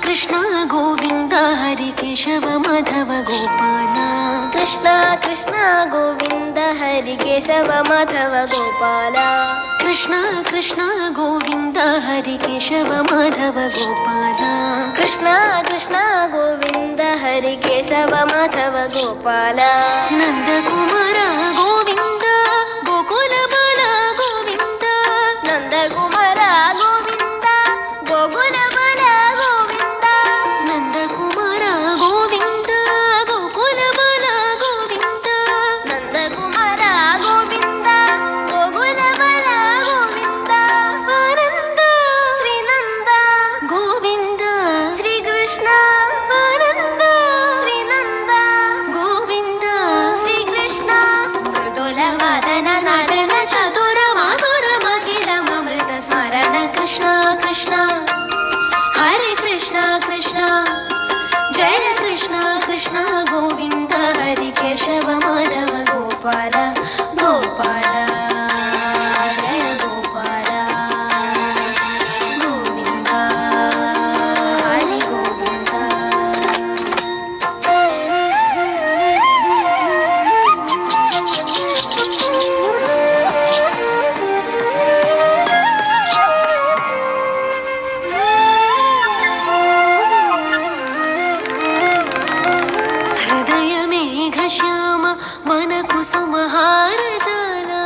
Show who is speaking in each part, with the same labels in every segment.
Speaker 1: कृष्ण गोविन्द हरि केशव माधव गोपाल
Speaker 2: कृष्ण कृष्ण गोविन्द हरि केशव माधव गोपाल
Speaker 1: कृष्ण कृष्ण गोविन्द हरि केशव माधव गोपाल
Speaker 2: कृष्ण कृष्ण गोविन्द हरि केशव माधव गोपाल
Speaker 1: नन्दकुमार गोविन्द गोकुल बाल गोविन्द
Speaker 2: नन्दकुमार गोविन्द गोकुल बाल गोविन्द
Speaker 1: नन्दकुमार गोविन्द गोकुल बाल गोविन्द
Speaker 2: नन्दकुमार गोविन्द गोकुल बाल गोविन्द
Speaker 1: आनन्द
Speaker 2: श्रीनन्द
Speaker 1: गोविन्द
Speaker 2: श्रीकृष्ण
Speaker 1: आनन्द
Speaker 2: श्रीनन्द
Speaker 1: गोविन्द
Speaker 2: श्रीकृष्ण
Speaker 1: मृदुलवादन नटन चतुर मधुर मधुरमृत स्मरण कृष्ण कृष्ण हरे कृष्ण कृष्ण जय कृष्ण कृष्ण गोविन्द हरि केशव माधव गोपाल गोपाल जय गोपाल गोविन्द हरि गोविन्द हृदय मेघश्याम मन कुसुमहार जाला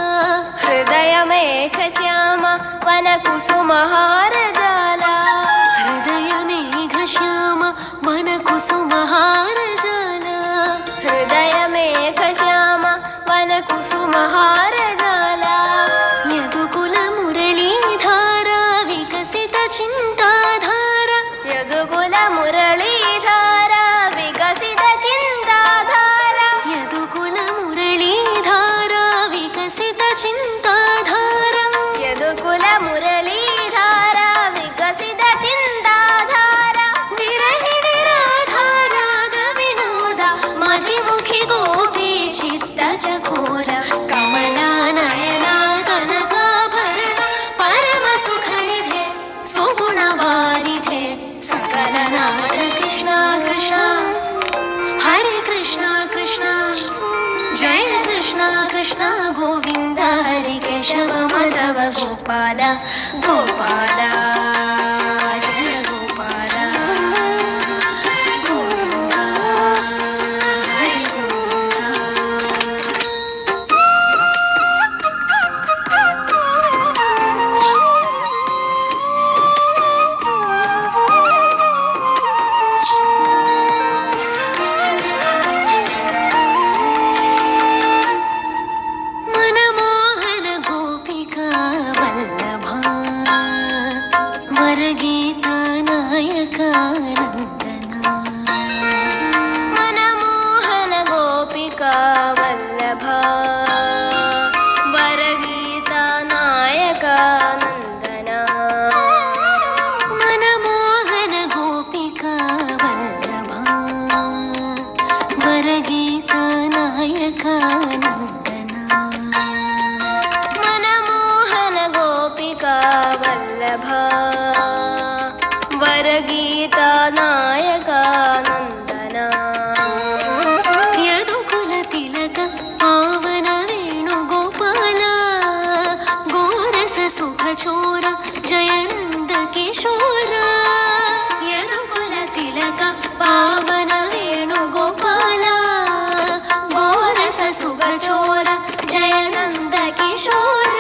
Speaker 2: हृदय मेघश्याम वन कुसुमहार जाला
Speaker 1: हृदय मेघश्याम मन कुसुमहार जाला
Speaker 2: हृदय मेघश्याम वन कुसुमहार जाला
Speaker 1: यदुकुल मुरलीधारा विकसित चिन्ताधारा
Speaker 2: यदुकुल मुरलीधारा विकसित चिन्ताधारा
Speaker 1: यदुकुल मुरलीधारा विकसित चिन्ताधारा
Speaker 2: यदुकुल मुरलीधारा विकसित चिन्ताधारा
Speaker 1: विरहिणि राधा राग विनोद मधिमुखि गोपी चित्त चकोर कमला नयना कनकाभरण परम सुखनिधे सुगुणवारिधे सकलनाथ कृष्ण कृष्ण हरे कृष्ण कृष्ण जय कृष्ण कृष्ण गोविन्द हरि केशव माधव गोपाल गोपाल जय गोपाल गोविन्द हरि गोविन्द मनमोहन गोपिका वल्लभा वरगीता नायका नन्दना
Speaker 2: मनमोहन गोपिका वल्लभा वरगीता नायका नन्दना
Speaker 1: मनमोहन गोपिका वल्लभा वरगीता नायका नन्दना
Speaker 2: मनमोहन गोपिका वल्लभा वरगीता नायका नन्दना
Speaker 1: यदुकुल तिलक पावन वेणुगोपाल गोरस सुखचोर जयनन्द किशोर यदुकुल तिलक पावन वेणुगोपाल गोरस सुखचोर जयनन्द किशोर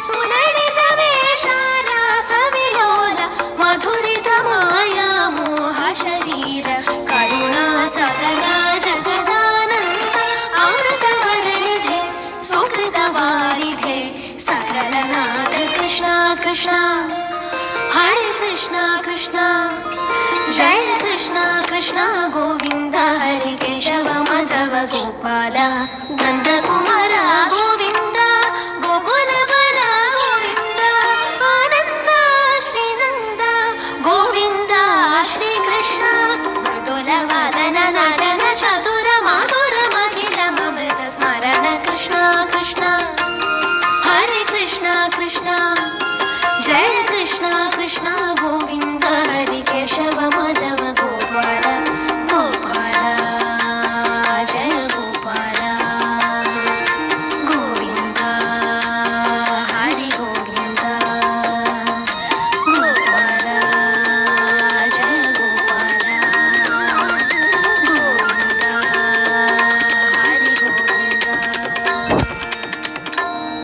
Speaker 1: सुललित वेषार सविलोल मधुरित माया मोह शरीर करुणा सदना जगदानन्द अमृतवरनिधे सुकृतवारिधे सकलनाथ कृष्ण कृष्ण हरे कृष्ण कृष्ण जय कृष्ण कृष्ण गोविन्द